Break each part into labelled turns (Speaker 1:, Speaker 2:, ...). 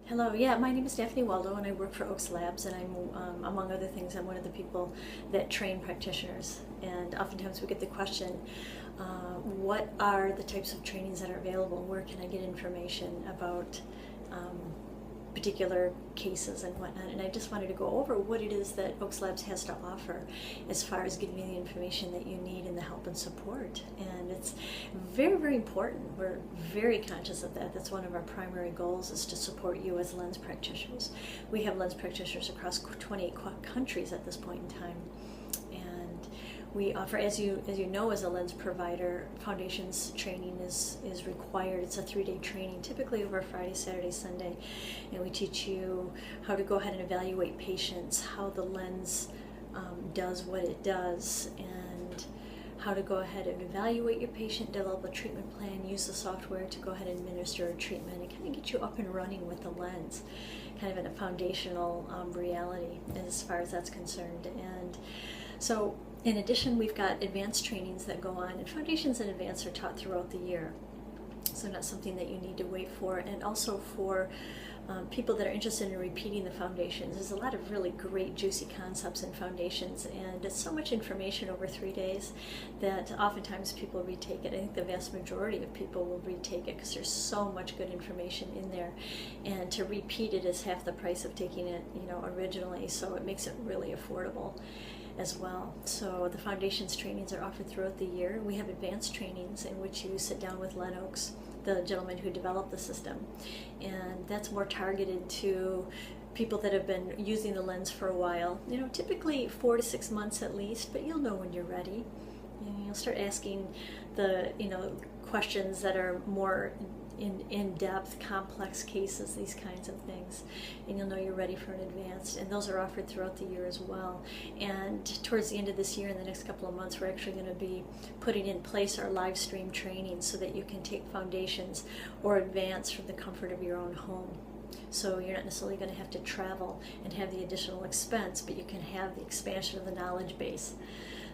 Speaker 1: Hello, yeah, my name is Daphne Waldo and I work for Oaks Labs, and among other things, I'm one of the people that train practitioners. And oftentimes we get the question, what are the types of trainings that are available? Where can I get information about um, particular cases and whatnot? And I just wanted to go over what it is that Oaks Labs has to offer as far as giving you the information that you need and the help and support. And it's very, very important. We're very conscious of that. That's one of our primary goals, is to support you as lens practitioners. We have lens practitioners across 28 countries at this point in time. And we offer, as you know, as a lens provider, foundations training is required. It's a 3-day training, typically over Friday, Saturday, Sunday, and we teach you how to go ahead and evaluate patients, how the lens does what it does, and how to go ahead and evaluate your patient, develop a treatment plan, use the software to go ahead and administer a treatment, and kind of get you up and running with the lens, kind of in a foundational reality as far as that's concerned. And so in addition, we've got advanced trainings that go on, and foundations and advanced are taught throughout the year. So not something that you need to wait for. And also for people that are interested in repeating the foundations, there's a lot of really great juicy concepts in foundations, and it's so much information over 3 days that oftentimes people retake it. I think the vast majority of people will retake it because there's so much good information in there, and to repeat it is half the price of taking it, originally, so it makes it really affordable as well. So the foundations trainings are offered throughout the year. We have advanced trainings in which you sit down with Len Oaks, the gentleman who developed the system, and that's more targeted to people that have been using the lens for a while, typically 4 to 6 months at least, but you'll know when you're ready. And you'll start asking the questions that are more in-depth, complex cases, these kinds of things, and you'll know you're ready for an advanced, and those are offered throughout the year as well. And towards the end of this year, in the next couple of months, we're actually going to be putting in place our live stream training so that you can take foundations or advanced from the comfort of your own home. So you're not necessarily going to have to travel and have the additional expense, but you can have the expansion of the knowledge base.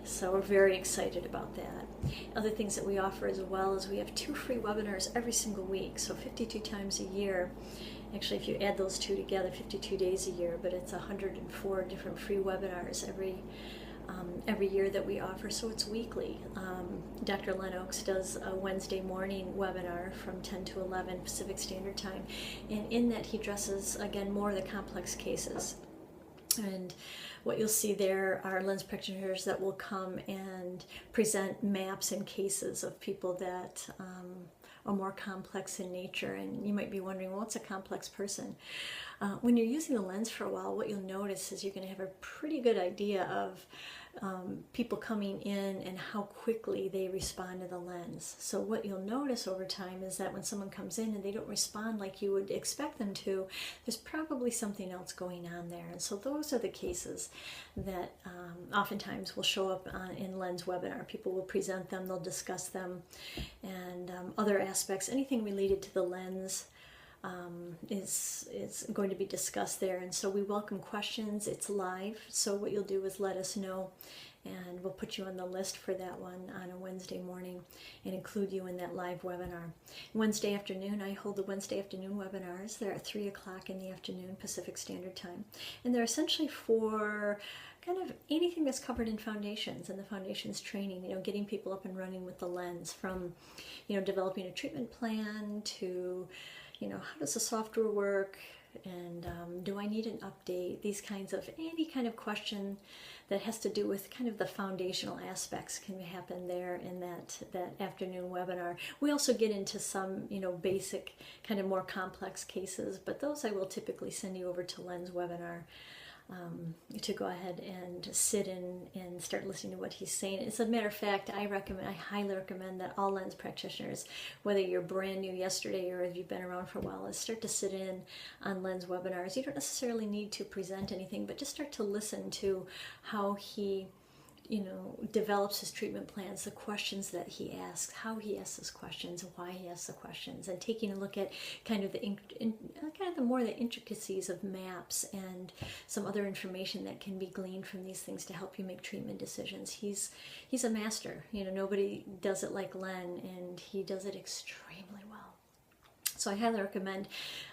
Speaker 1: So we're very excited about that. Other things that we offer as well is we have 2 free webinars every single week, so 52 times a year. Actually, if you add those two together, 52 days a year, but it's 104 different free webinars every year that we offer, so it's weekly. Dr. Len Oaks does a Wednesday morning webinar from 10 to 11 Pacific Standard Time, and in that he addresses, again, more of the complex cases. And what you'll see there are lens practitioners that will come and present maps and cases of people that are more complex in nature. And you might be wondering, well, what's a complex person? When you're using the lens for a while, what you'll notice is you're going to have a pretty good idea of people coming in and how quickly they respond to the lens. So what you'll notice over time is that when someone comes in and they don't respond like you would expect them to, there's probably something else going on there. And so those are the cases that oftentimes will show up in lens webinar. People will present them, they'll discuss them, and other aspects, anything related to the lens is going to be discussed there. And so we welcome questions. It's live, so what you'll do is let us know, and we'll put you on the list for that one on a Wednesday morning and include you in that live webinar. Wednesday afternoon, I hold the Wednesday afternoon webinars. They're at 3 o'clock in the afternoon Pacific Standard Time, and they're essentially for kind of anything that's covered in foundations and the foundations training, getting people up and running with the lens, from developing a treatment plan to how does the software work, and do I need an update? These kinds of, any kind of question that has to do with kind of the foundational aspects can happen there in that afternoon webinar. We also get into some, basic, kind of more complex cases, but those I will typically send you over to Len's webinar to go ahead and sit in and start listening to what he's saying. As a matter of fact, I highly recommend that all lens practitioners, whether you're brand new yesterday or if you've been around for a while, is start to sit in on lens webinars. You don't necessarily need to present anything, but just start to listen to how he develops his treatment plans, the questions that he asks, how he asks those questions, why he asks the questions, and taking a look at kind of the more the intricacies of maps and some other information that can be gleaned from these things to help you make treatment decisions. He's a master. Nobody does it like Len, and he does it extremely well. So I highly recommend.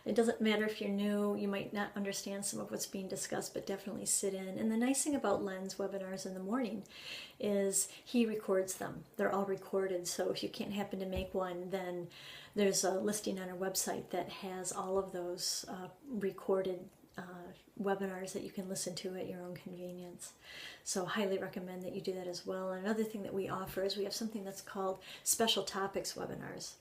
Speaker 1: It doesn't matter if you're new, you might not understand some of what's being discussed, but definitely sit in. And the nice thing about Len's webinars in the morning is he records them. They're all recorded, so if you can't happen to make one, then there's a listing on our website that has all of those recorded webinars that you can listen to at your own convenience. So highly recommend that you do that as well. And another thing that we offer is we have something that's called special topics webinars.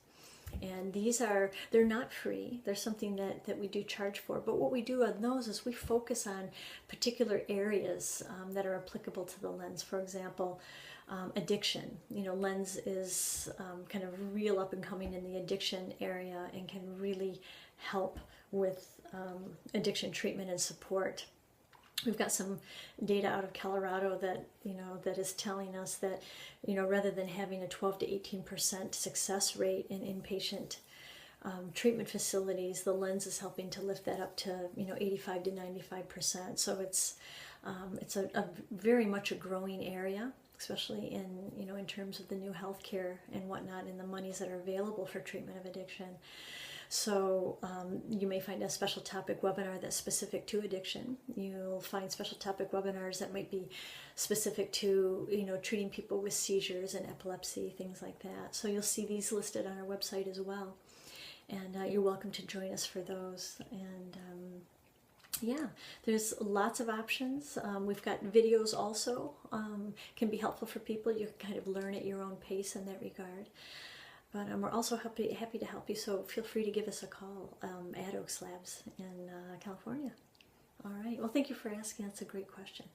Speaker 1: And they're not free. They're something that we do charge for. But what we do on those is we focus on particular areas that are applicable to the Lens. For example, addiction. Lens is kind of real up and coming in the addiction area and can really help with addiction treatment and support. We've got some data out of Colorado that that is telling us that rather than having a 12 to 18% success rate in inpatient treatment facilities, the Lens is helping to lift that up to 85 to 95%. So it's a very much a growing area, especially in terms of the new healthcare and whatnot, and the monies that are available for treatment of addiction. So you may find a special topic webinar that's specific to addiction. You'll find special topic webinars that might be specific to treating people with seizures and epilepsy, things like that. So you'll see these listed on our website as well, and you're welcome to join us for those. And yeah, there's lots of options. We've got videos also, can be helpful for people. You can kind of learn at your own pace in that regard. But we're also happy to help you, so feel free to give us a call at Oaks Labs in California. All right. Well, thank you for asking. That's a great question.